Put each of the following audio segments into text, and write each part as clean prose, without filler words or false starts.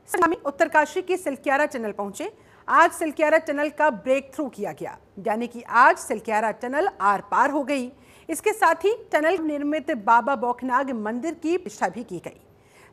हम उत्तरकाशी की सिलक्यारा टनल पहुंचे। आज सिलक्यारा टनल का ब्रेक थ्रू किया गया, यानी कि आज सिलक्यारा टनल आर पार हो गई। इसके साथ ही टनल निर्मित बाबा बौखनाग मंदिर की प्रतिष्ठा भी की गई।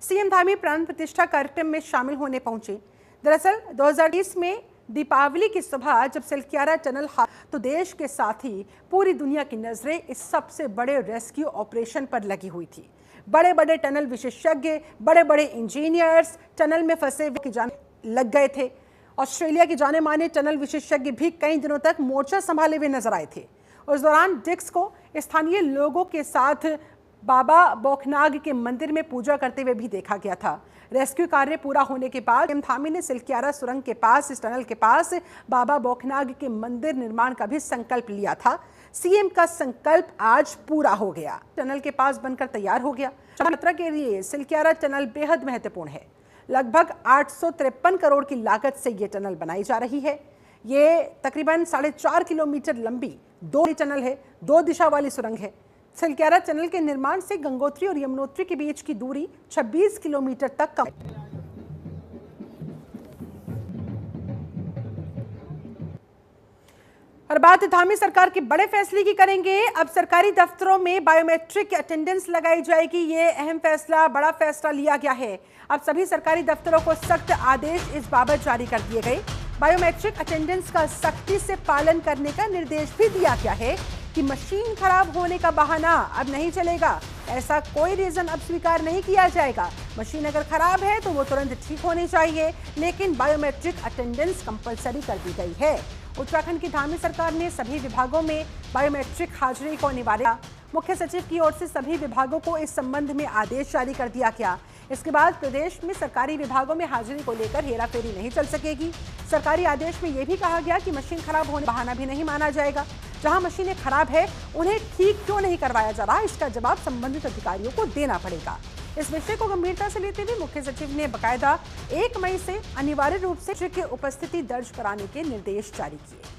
सीएम धामी प्राण प्रतिष्ठा कार्यक्रम में शामिल होने पहुंचे। दरअसल 2020 में दीपावली की सुबह जब सिलक्यारा टनल तो देश के साथ ही पूरी दुनिया की नजरें इस सबसे बड़े रेस्क्यू ऑपरेशन पर लगी हुई थी। बड़े बड़े टनल विशेषज्ञ, बड़े बड़े इंजीनियर्स टनल में फंसे हुए जाने लग गए थे। ऑस्ट्रेलिया के जाने माने टनल विशेषज्ञ भी कई दिनों तक मोर्चा संभाले हुए नजर आए थे। उस दौरान डिक्स को स्थानीय लोगों के साथ बाबा बौखनाग के मंदिर में पूजा करते हुए भी देखा गया था। रेस्क्यू कार्य पूरा होने के बाद सीएम धामी ने सिलक्यारा सुरंग के पास, इस टनल के पास बाबा बौखनाग के मंदिर निर्माण का भी संकल्प लिया था। सीएम का संकल्प आज पूरा हो गया, टनल के पास बनकर तैयार हो गया। यात्रा के लिए सिलक्यारा टनल बेहद महत्वपूर्ण है। लगभग 853 करोड़ की लागत से ये टनल बनाई जा रही है। ये तकरीबन 4.5 किलोमीटर लंबी दो टनल है, 2 दिशा वाली सुरंग है। सिलक्यारा टनल के निर्माण से गंगोत्री और यमुनोत्री के बीच की दूरी 26 किलोमीटर तक कम। और बात धामी सरकार के बड़े फैसले की करेंगे। अब सरकारी दफ्तरों में बायोमेट्रिक अटेंडेंस लगाई जाएगी। ये अहम फैसला, बड़ा फैसला लिया गया है। अब सभी सरकारी दफ्तरों को सख्त आदेश इस बाबत जारी कर दिए गए। बायोमेट्रिक अटेंडेंस का सख्ती से पालन करने का निर्देश भी दिया गया है कि मशीन खराब होने का बहाना अब नहीं चलेगा। ऐसा कोई रीजन अब स्वीकार नहीं किया जाएगा। मशीन अगर खराब है तो वो तुरंत ठीक होनी चाहिए, लेकिन बायोमेट्रिक अटेंडेंस कंपलसरी कर दी गई है। उत्तराखंड की धामी सरकार ने सभी विभागों में बायोमेट्रिक हाजिरी को अनिवार्य। मुख्य सचिव की ओर से सभी विभागों को इस संबंध में आदेश जारी कर दिया गया। इसके बाद प्रदेश में सरकारी विभागों में हाजिरी को लेकर हेराफेरी नहीं चल सकेगी। सरकारी आदेश में यह भी कहा गया कि मशीन खराब होने बहाना भी नहीं माना जाएगा। जहां मशीनें खराब है उन्हें ठीक क्यों नहीं करवाया जा रहा, इसका जवाब संबंधित अधिकारियों को देना पड़ेगा। इस विषय को गंभीरता से लेते हुए मुख्य सचिव ने बकायदा 1 मई से अनिवार्य रूप से की उपस्थिति दर्ज कराने के निर्देश जारी किए।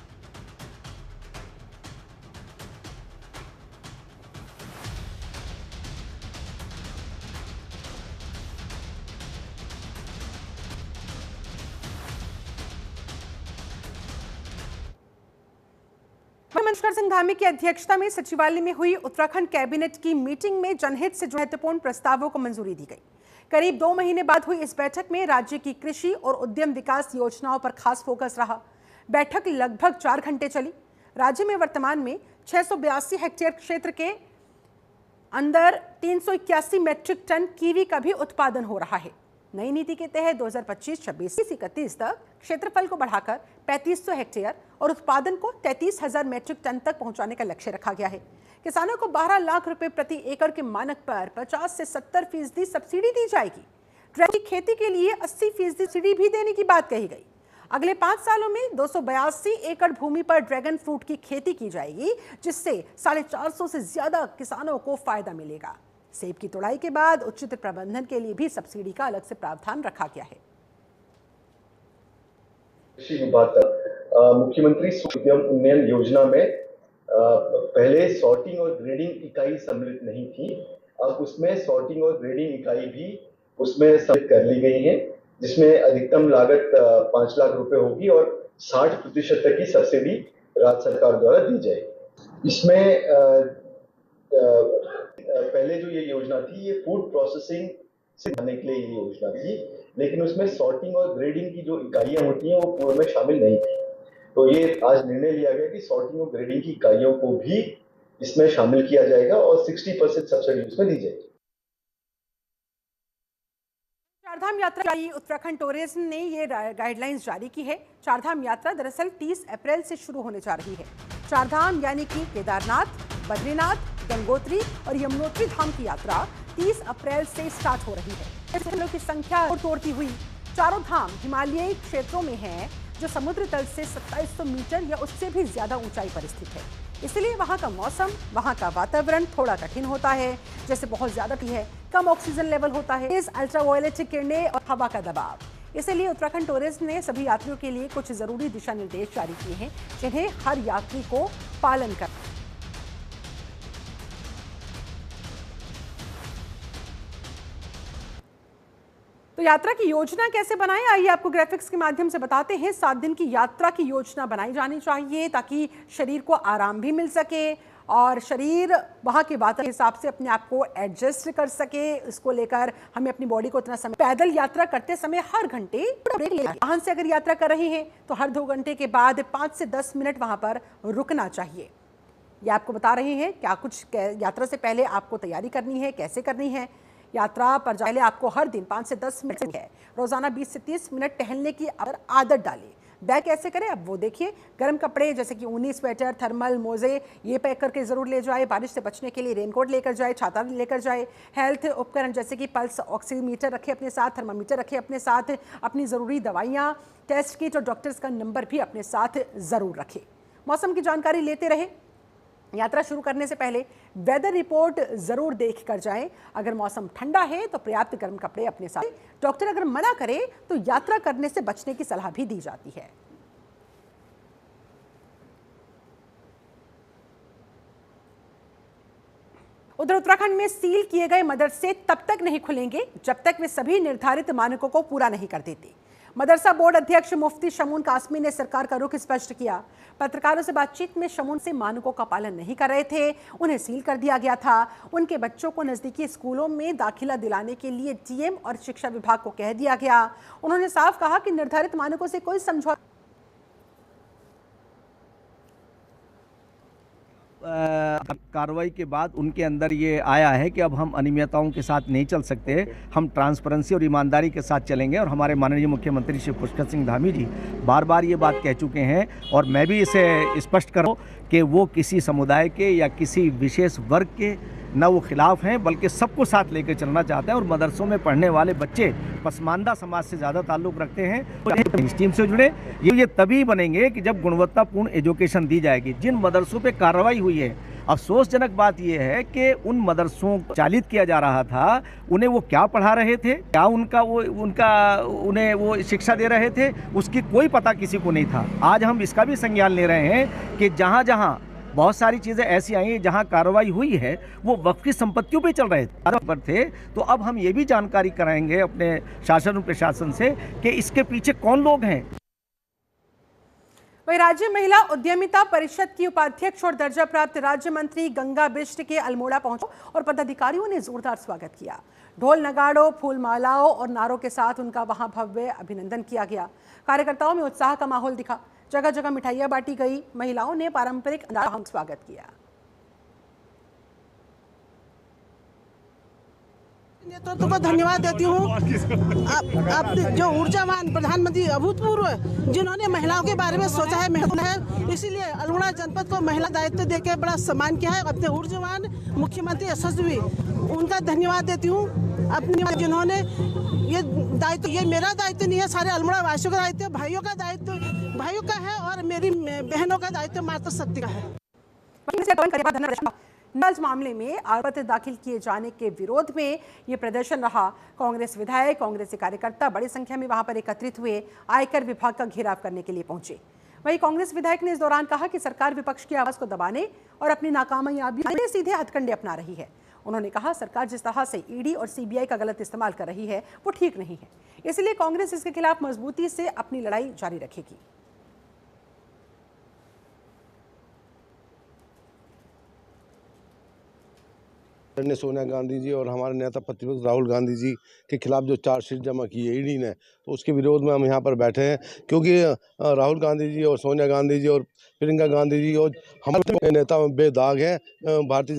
मनोज सिंह धामी की अध्यक्षता में सचिवालय में हुई उत्तराखंड कैबिनेट की मीटिंग में जनहित से महत्वपूर्ण प्रस्तावों को मंजूरी दी गई। करीब 2 महीने बाद हुई इस बैठक में राज्य की कृषि और उद्यम विकास योजनाओं पर खास फोकस रहा। बैठक लगभग 4 घंटे चली। राज्य में वर्तमान में 682 हेक्टेयर क्षेत्र के अंदर 381 मैट्रिक टन कीवी का भी उत्पादन हो रहा है। नई नीति के तहत 2025-26-31 तक क्षेत्रफल को बढ़ाकर 3500 हेक्टेयर और उत्पादन को 33,000 मैट्रिक टन तक पहुंचाने का लक्ष्य रखा गया है। किसानों को 12 लाख रुपए प्रति एकड़ के मानक पर 50 से 70% सब्सिडी दी जाएगी। ड्रैगन की खेती के लिए 80% सब्सिडी भी देने की बात कही गई। अगले 5 सालों में 282 एकड़ भूमि पर ड्रैगन फ्रूट की खेती की जाएगी, जिससे 450 से ज्यादा किसानों को फायदा मिलेगा। सेब की तुड़ाई के बाद उचित प्रबंधन के लिए भी सब्सिडी का अलग से प्रावधान रखा गया है। कृषि विभाग का मुख्यमंत्री उद्यम उन्नयन योजना में पहले सॉर्टिंग और ग्रेडिंग इकाई सम्मिलित नहीं थी। अब उसमें सॉर्टिंग और ग्रेडिंग इकाई भी उसमें सम्मिलित कर ली गई है, जिसमें अधिकतम लागत 5 लाख रुपए होगी और 60% तक की सब्सिडी राज्य सरकार द्वारा दी जाएगी। इसमें पहले जो ये योजना थी, ये फूड प्रोसेसिंग से करने के लिए ये योजना थी, लेकिन उसमें सॉर्टिंग और ग्रेडिंग की जो इकाइयां होती हैं वो पूर्व में शामिल नहीं थी। तो ये आज निर्णय लिया गया कि सॉर्टिंग और ग्रेडिंग की इकाइयों को भी इसमें शामिल किया जाएगा और 60% सब्सिडी उसमें दी जाएगी। चारधाम यात्रा उत्तराखंड टूरिज्म ने ये गाइडलाइंस जारी की है। चारधाम यात्रा दरअसल 30 अप्रैल से शुरू होने जा रही है। चारधाम यानी कि केदारनाथ, बद्रीनाथ, गंगोत्री और यमुनोत्री धाम की यात्रा 30 अप्रैल से स्टार्ट हो रही है। स्थलों की संख्या तोड़ती हुई चारों धाम हिमालयी क्षेत्रों में हैं, जो समुद्र तल से 2700 मीटर या उससे भी ज्यादा ऊंचाई पर स्थित है। इसलिए वहां का मौसम, वहां का वातावरण थोड़ा कठिन होता है। जैसे बहुत ज्यादा है, कम ऑक्सीजन लेवल होता है, अल्ट्रावायलेट किरणें और हवा का दबाव। इसलिए उत्तराखंड टूरिज्म ने सभी यात्रियों के लिए कुछ जरूरी दिशा निर्देश जारी किए हैं, जिन्हें हर यात्री को पालन करना। तो यात्रा की योजना कैसे बनाएं, आइए आपको ग्राफिक्स के माध्यम से बताते हैं। 7 दिन की यात्रा की योजना बनाई जानी चाहिए ताकि शरीर को आराम भी मिल सके और शरीर वहाँ के वातावरण के हिसाब से अपने आप को एडजस्ट कर सके। इसको लेकर हमें अपनी बॉडी को इतना समय, पैदल यात्रा करते समय हर घंटे ब्रेक लेना। वाहन से अगर यात्रा कर रहे हैं तो हर 2 घंटे के बाद 5 से 10 मिनट वहाँ पर रुकना चाहिए। ये आपको बता रहे हैं क्या कुछ यात्रा से पहले आपको तैयारी करनी है, कैसे करनी है। यात्रा पर जाने आपको हर दिन 5 से 10 मिनट है, रोजाना 20 से 30 मिनट टहलने की आदत डालें। बैग कैसे करें अब वो देखिए। गर्म कपड़े जैसे कि ऊनी स्वेटर, थर्मल, मोजे ये पैक करके जरूर ले जाए। बारिश से बचने के लिए रेनकोट लेकर जाए, छाता लेकर जाए। हेल्थ उपकरण जैसे कि पल्स ऑक्सीमीटर रखें अपने साथ, थर्मामीटर रखें अपने साथ। अपनी ज़रूरी दवाइयाँ, टेस्ट किट और डॉक्टर्स का नंबर भी अपने साथ ज़रूर रखें। मौसम की जानकारी लेते रहे। यात्रा शुरू करने से पहले वेदर रिपोर्ट जरूर देख कर जाएं। अगर मौसम ठंडा है तो पर्याप्त गर्म कपड़े अपने साथ। डॉक्टर अगर मना करे तो यात्रा करने से बचने की सलाह भी दी जाती है। उधर उत्तराखंड में सील किए गए मदरसे तब तक नहीं खुलेंगे जब तक वे सभी निर्धारित मानकों को पूरा नहीं कर देते। मदरसा बोर्ड अध्यक्ष मुफ्ती शमून कासमी ने सरकार का रुख स्पष्ट किया। पत्रकारों से बातचीत में शमून से मानकों का पालन नहीं कर रहे थे, उन्हें सील कर दिया गया था। उनके बच्चों को नजदीकी स्कूलों में दाखिला दिलाने के लिए डीएम और शिक्षा विभाग को कह दिया गया। उन्होंने साफ कहा कि निर्धारित मानकों से कोई समझौता कार्रवाई के बाद उनके अंदर ये आया है कि अब हम अनियमितताओं के साथ नहीं चल सकते, हम ट्रांसपेरेंसी और ईमानदारी के साथ चलेंगे। और हमारे माननीय मुख्यमंत्री श्री पुष्कर सिंह धामी जी बार बार ये बात कह चुके हैं और मैं भी इसे स्पष्ट करूं कि वो किसी समुदाय के या किसी विशेष वर्ग के न वो खिलाफ हैं, बल्कि सबको साथ लेकर चलना चाहते हैं। और मदरसों में पढ़ने वाले बच्चे पसमानदा समाज से ज़्यादा ताल्लुक़ रखते हैं। इस टीम से जुड़े ये तभी बनेंगे कि जब गुणवत्तापूर्ण एजुकेशन दी जाएगी। जिन मदरसों पे कार्रवाई हुई है, अफसोसजनक बात यह है कि उन मदरसों को चालित किया जा रहा था, उन्हें वो क्या पढ़ा रहे थे, क्या उन्हें वो शिक्षा दे रहे थे, उसकी कोई पता किसी को नहीं था। आज हम इसका भी संज्ञान ले रहे हैं कि जहाँ जहाँ बहुत सारी चीज़ें ऐसी आई जहां कार्रवाई हुई है वो वक्फ की संपत्तियों पे चल रहे थे। तो अब हम ये भी जानकारी कराएंगे अपने शासन और प्रशासन से कि इसके पीछे कौन लोग हैं। वहीं राज्य महिला उद्यमिता परिषद की उपाध्यक्ष और दर्जा प्राप्त राज्य मंत्री गंगा बिष्ट के अल्मोड़ा पहुंचे और पदाधिकारियों ने जोरदार स्वागत किया। ढोल नगाड़ों, फूल मालाओं और नारों के साथ उनका वहां भव्य अभिनंदन किया गया। कार्यकर्ताओं में उत्साह का माहौल दिखा। जगह जगह मिठाइयां बांटी गई। महिलाओं ने पारंपरिक अंदाज में स्वागत किया। नेतृत्व को धन्यवाद देती हूँ। अब जो ऊर्जावान प्रधानमंत्री अभूतपूर्व जिन्होंने महिलाओं के बारे में सोचा है, महत्व है, इसीलिए अल्मोड़ा जनपद को महिला दायित्व देकर बड़ा सम्मान किया है। अपने ऊर्जावान मुख्यमंत्री यशस्वी, उनका धन्यवाद देती हूँ। अपने जिन्होंने ये दायित्व, ये मेरा दायित्व नहीं है, सारे अल्मोड़ा वासियों का दायित्व, भाइयों का दायित्व भाइयों का है और मेरी बहनों का दायित्व माता शक्ति का है। नल मामले में आरोप दाखिल किए जाने के विरोध में ये प्रदर्शन रहा। कांग्रेस विधायक, कांग्रेसी कार्यकर्ता बड़ी संख्या में वहां पर एकत्रित हुए, आयकर विभाग का घेराव करने के लिए पहुंचे। वहीं कांग्रेस विधायक ने इस दौरान कहा कि सरकार विपक्ष की आवाज को दबाने और अपनी नाकामयाबी में सीधे हथकंडे अपना रही है। उन्होंने कहा सरकार जिस तरह से ईडी और सीबीआई का गलत इस्तेमाल कर रही है वो ठीक नहीं है, इसलिए कांग्रेस इसके खिलाफ मजबूती से अपनी लड़ाई जारी रखेगी। ने सोनिया गांधी जी और हमारे नेता प्रतिपक्ष राहुल गांधी जी के खिलाफ जो चार्जशीट जमा की है ईडी ने, तो उसके विरोध में हम यहाँ पर बैठे हैं। क्योंकि राहुल गांधी जी और सोनिया गांधी जी और प्रियंका गांधी जी और हमारे नेता बेदाग हैं, भारतीय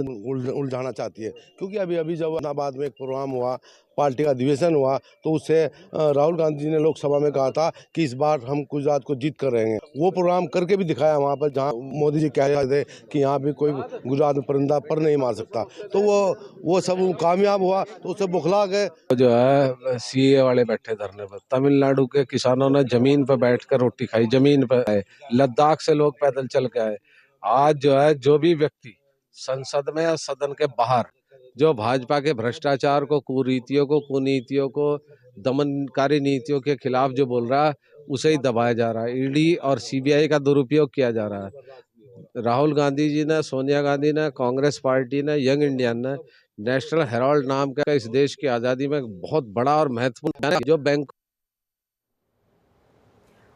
उलझाना चाहती है। क्योंकि अभी जब इलाहाबाद में एक प्रोग्राम हुआ, पार्टी का अधिवेशन हुआ, तो उससे राहुल गांधी जी ने लोकसभा में कहा था कि इस बार हम गुजरात को जीत कर रहेंगे। वो प्रोग्राम करके भी दिखाया वहाँ पर, जहाँ मोदी जी कह रहे थे कि यहाँ भी कोई गुजरात में परिंदा पर नहीं मार सकता। तो वो सब कामयाब हुआ, तो उससे बुखला गए। जो है सीए वाले बैठे धरने पर, तमिलनाडु के किसानों ने जमीन पर बैठकर रोटी खाई, जमीन पर आए, लद्दाख से लोग पैदल चल के आए। आज जो है जो भी व्यक्ति संसद में या सदन के बाहर जो भाजपा के भ्रष्टाचार को, कुरीतियों को, कुनीतियों को, दमनकारी नीतियों के खिलाफ जो बोल रहा है, उसे ही दबाया जा रहा है। ईडी और सीबीआई का दुरुपयोग किया जा रहा है। राहुल गांधी जी ने, सोनिया गांधी ने, कांग्रेस पार्टी ने, यंग इंडियन ने नेशनल हेराल्ड नाम का इस देश की आज़ादी में बहुत बड़ा और महत्वपूर्ण जो बैंक।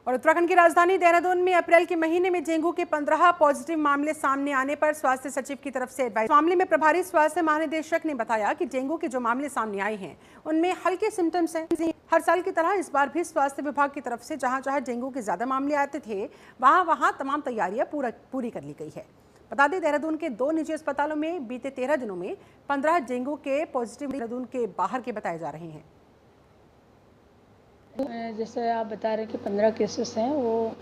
और उत्तराखंड की राजधानी देहरादून में अप्रैल के महीने में डेंगू के 15 पॉजिटिव मामले सामने आने पर स्वास्थ्य सचिव की तरफ से एडवाइस। मामले में प्रभारी स्वास्थ्य महानिदेशक ने बताया कि डेंगू के जो मामले सामने आए हैं उनमें हल्के सिम्टम्स हैं। हर साल की तरह इस बार भी स्वास्थ्य विभाग की तरफ से जहां जहां डेंगू के ज्यादा मामले आते थे वहां तमाम तैयारियां पूरी कर ली गई है। बता दें, देहरादून के 2 निजी अस्पतालों में बीते 13 दिनों में 15 डेंगू के पॉजिटिव देहरादून के बाहर के बताए जा रहे हैं। जैसे आप बता रहे हैं कि 15 केसेस हैं, वो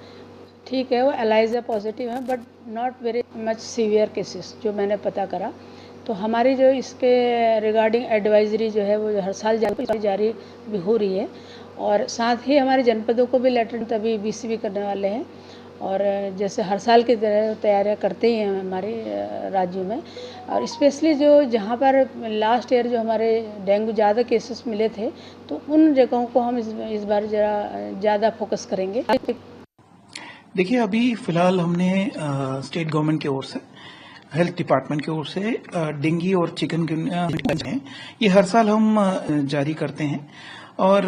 ठीक है, वो एलाइजा पॉजिटिव हैं, but not very much severe cases जो मैंने पता करा। तो हमारी जो इसके रिगार्डिंग एडवाइजरी जो है वो हर साल जारी भी हो रही है, और साथ ही हमारे जनपदों को भी लेटर तभी बीसीबी करने वाले हैं, और जैसे हर साल की तरह तैयारियां करते ही हैं हमारे राज्यों में। और स्पेशली जो जहाँ पर लास्ट ईयर जो हमारे डेंगू ज़्यादा केसेस मिले थे, तो उन जगहों को हम इस बार ज़रा ज़्यादा फोकस करेंगे। देखिए, अभी फ़िलहाल हमने स्टेट गवर्नमेंट की ओर से, हेल्थ डिपार्टमेंट की ओर से डेंगू और चिकनगुनिया ये हर साल हम जारी करते हैं, और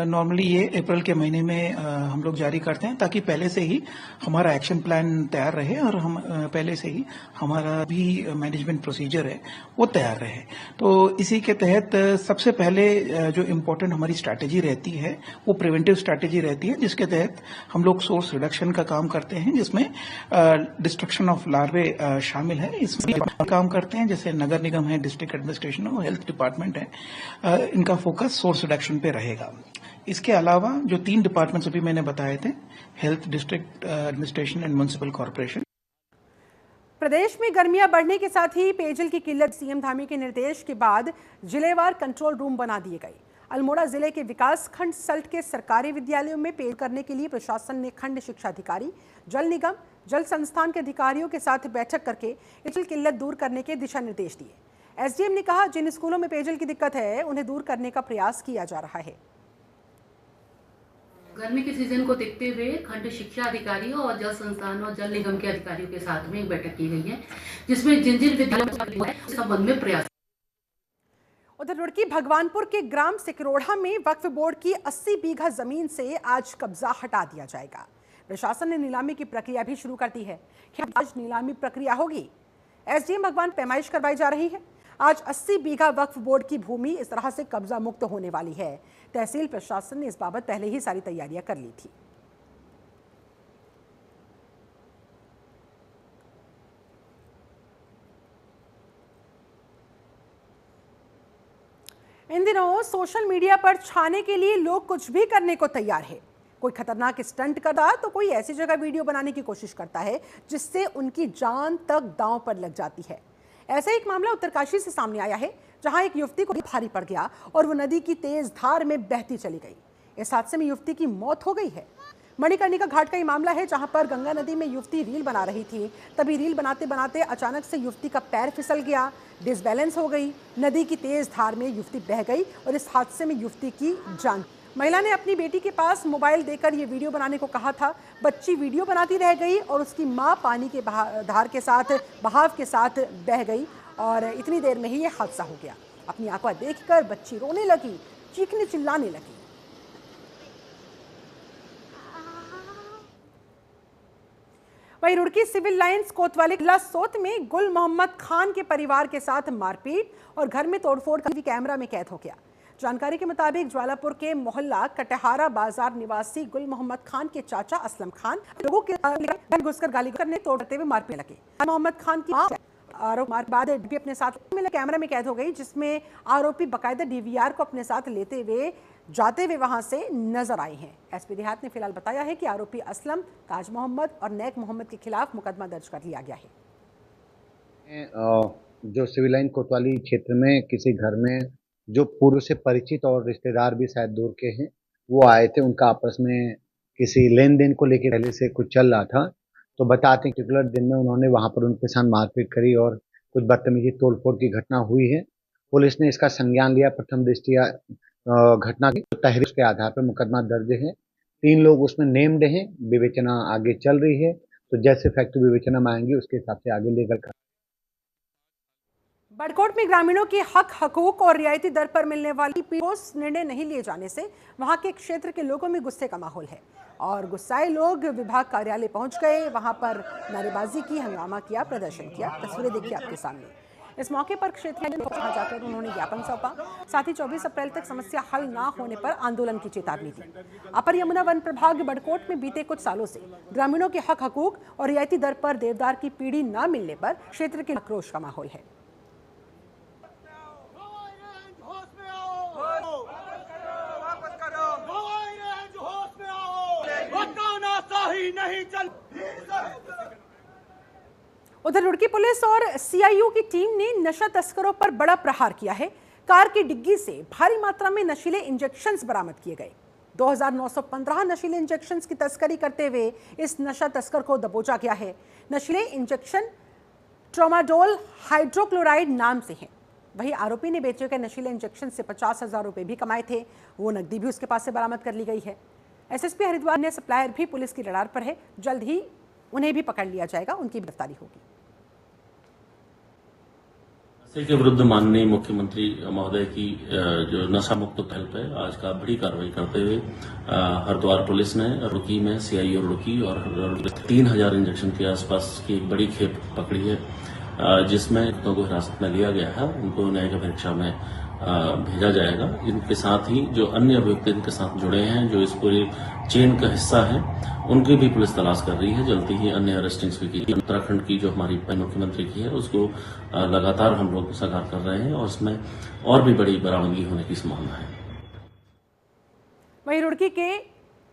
नॉर्मली ये अप्रैल के महीने में हम लोग जारी करते हैं, ताकि पहले से ही हमारा एक्शन प्लान तैयार रहे और हम पहले से ही हमारा भी मैनेजमेंट प्रोसीजर है वो तैयार रहे। तो इसी के तहत सबसे पहले जो इम्पोर्टेंट हमारी स्ट्रैटेजी रहती है वो प्रिवेंटिव स्ट्रैटेजी रहती है, जिसके तहत हम लोग सोर्स रिडक्शन का काम करते हैं, जिसमें डिस्ट्रक्शन ऑफ लार्वे शामिल है। इसमें काम करते हैं, जैसे नगर निगम है, डिस्ट्रिक्ट एडमिनिस्ट्रेशन और हेल्थ डिपार्टमेंट है, इनका फोकस सोर्स रिडक्शन पे रहेगा। इसके अलावा जो 3 डिपार्टमेंट्स अभी मैंने बताए थे, health, district administration and municipal corporation. प्रदेश में गर्मियां बढ़ने के साथ ही पेयजल की किल्लत, सीएम धामी के निर्देश के बाद जिलेवार कंट्रोल रूम बना दिए गए। अल्मोड़ा जिले के विकास खंड सल्ट के सरकारी विद्यालयों में पेय करने के लिए प्रशासन ने खंड शिक्षा अधिकारी, जल निगम, जल संस्थान के अधिकारियों के साथ बैठक करके पेयजल किल्लत दूर करने के दिशा निर्देश दिए। एसडीएम ने कहा, जिन स्कूलों में पेयजल की दिक्कत है उन्हें दूर करने का प्रयास किया जा रहा है। गर्मी के सीजन को देखते हुए खंड शिक्षा अधिकारियों और जल संस्थान और जल निगम के अधिकारियों के साथ में एक बैठक की गई है, जिसमें जिन जिन विद्यालयों में संबंध में प्रयास। उधर रुड़की भगवानपुर के ग्राम सिकरोढ़ा में वक्फ बोर्ड की 80 बीघा जमीन से आज कब्जा हटा दिया जाएगा। प्रशासन ने नीलामी की प्रक्रिया भी शुरू कर दी है। आज नीलामी प्रक्रिया होगी। एसडीएम भगवान पैमाइश करवाई जा रही है। आज 80 बीघा वक्फ बोर्ड की भूमि इस तरह से कब्जा मुक्त होने वाली है। तहसील प्रशासन ने इस बाबत पहले ही सारी तैयारियां कर ली थी। इन दिनों सोशल मीडिया पर छाने के लिए लोग कुछ भी करने को तैयार है। कोई खतरनाक स्टंट करता तो कोई ऐसी जगह वीडियो बनाने की कोशिश करता है जिससे उनकी जान तक दांव पर लग जाती है। ऐसा एक मामला उत्तरकाशी से सामने आया है, जहां एक युवती को भारी पड़ गया और वो नदी की तेज धार में बहती चली गई। इस हादसे में युवती की मौत हो गई है। मणिकर्णिका घाट का ये मामला है, जहां पर गंगा नदी में युवती रील बना रही थी। तभी रील बनाते बनाते अचानक से युवती का पैर फिसल गया, डिसबैलेंस हो गई, नदी की तेज धार में युवती बह गई और इस हादसे में युवती की जान। महिला ने अपनी बेटी के पास मोबाइल देकर ये वीडियो बनाने को कहा था। बच्ची वीडियो बनाती रह गई और उसकी मां पानी के बहाव के साथ बह गई और इतनी देर में ही ये हादसा हो गया। अपनी आंखों देखकर बच्ची रोने लगी, चीखने चिल्लाने लगी। वहीं रुड़की सिविल लाइंस कोतवाली सोत में गुल मोहम्मद खान के परिवार के साथ मारपीट और घर में तोड़फोड़ का कैमरा में कैद हो गया। जानकारी के मुताबिक ज्वालापुर के मोहल्ला कटहारा बाजार निवासी गुल मोहम्मद खान के चाचा असलम खान लोगों के घर घुसकर गाली करने तोड़ते हुए मारपीट लगे। मोहम्मद खान की आरोप बाद भी अपने साथ कैमरा में कैद हो गई, जिसमें आरोपी बकायदा डीवीआर को अपने साथ लेते हुए जाते हुए वहां से नजर आए हैं। एसपी देहात ने फिलहाल बताया है कि आरोपी असलम, ताज मोहम्मद और नैक मोहम्मद के खिलाफ मुकदमा दर्ज कर लिया गया है। जो सिविल लाइन कोतवाली क्षेत्र में किसी घर में जो पूर्व से परिचित और रिश्तेदार भी शायद दूर के हैं, वो आए थे। उनका आपस में किसी लेन देन को लेकर पहले से कुछ चल रहा था, तो बताते हैं पर्टिकुलर दिन में उन्होंने वहां पर उनके साथ मारपीट करी और कुछ बदतमीजी तोड़फोड़ की घटना हुई है। पुलिस ने इसका संज्ञान लिया। प्रथम दृष्टया घटना की तहरीर के आधार पर मुकदमा दर्ज है। 3 लोग उसमें नेम्ड हैं। विवेचना आगे चल रही है, तो जैसे फैक्ट विवेचना में आएंगे उसके हिसाब से आगे लीगल बड़कोट में ग्रामीणों के हक हकूक और रियायती दर पर मिलने वाली ठोस निर्णय नहीं लिए जाने से वहां के क्षेत्र के लोगों में गुस्से का माहौल है और गुस्साए लोग विभाग कार्यालय पहुंच गए, वहां पर नारेबाजी की, हंगामा किया, प्रदर्शन किया। तस्वीरें देखिए आपके सामने। इस मौके पर क्षेत्रीय वहां जाकर उन्होंने ज्ञापन सौंपा। साथ ही 24 अप्रैल तक समस्या हल ना होने पर आंदोलन की चेतावनी दी। अपर यमुना वन प्रभाग बड़कोट में बीते कुछ सालों से ग्रामीणों के हक हकूक और रियायती दर पर देवदार की पीढ़ी न मिलने पर क्षेत्र के आक्रोश का माहौल है। उधर रुड़की पुलिस और सीआईयू की टीम ने नशा तस्करों पर बड़ा प्रहार किया है। कार की डिग्गी से भारी मात्रा में नशीले इंजेक्शंस बरामद किए गए। 2915 नशीले इंजेक्शंस की तस्करी करते हुए इस नशा तस्कर को दबोचा गया है। नशीले इंजेक्शन ट्रोमाडोल हाइड्रोक्लोराइड नाम से हैं। वहीं आरोपी ने बेचे गए नशीले इंजेक्शन से 50,000 रुपए भी कमाए थे। वो नकदी भी उसके पास से बरामद कर ली गई है। एसएसपी हरिद्वार ने सप्लायर भी पुलिस की रडार पर है। जल्द ही उन्हें भी पकड़ लिया जाएगा, उनकी गिरफ्तारी होगी। नशे के विरुद्ध माननीय मुख्यमंत्री महोदय की जो नशा मुक्त पहल पे आज का बड़ी कार्रवाई करते हुए हरिद्वार पुलिस ने रुड़की में सीआईयू रुड़की और 3000 इंजेक्शन के आसपास की एक बड़ी खेप पकड़ी है, जिसमें लोगों को हिरासत में लिया गया है। उनको न्यायिक परीक्षा में भेजा जाएगा। इनके साथ ही जो अन्य अभियुक्त इनके साथ जुड़े हैं, जो इस पूरी चेन का हिस्सा है, उनकी भी पुलिस तलाश कर रही है। जल्दी ही अन्य अरेस्टिंग्स भी की। उत्तराखंड की जो हमारी मुख्यमंत्री की है उसको लगातार हम लोग साकार कर रहे हैं और उसमें और भी बड़ी बरामदगी होने की संभावना है। वहीं रुड़की के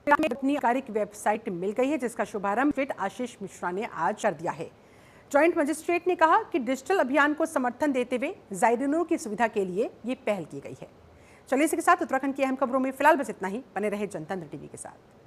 अपनी आधिकारिक वेबसाइट मिल गई है, जिसका शुभारंभ आशीष मिश्रा ने आज कर दिया है। जॉइंट मजिस्ट्रेट ने कहा कि डिजिटल अभियान को समर्थन देते हुए जायरीनों की सुविधा के लिए ये पहल की गई है। चलिए इसके साथ उत्तराखंड की अहम खबरों में फिलहाल बस इतना ही। बने रहे जनतंत्र टीवी के साथ।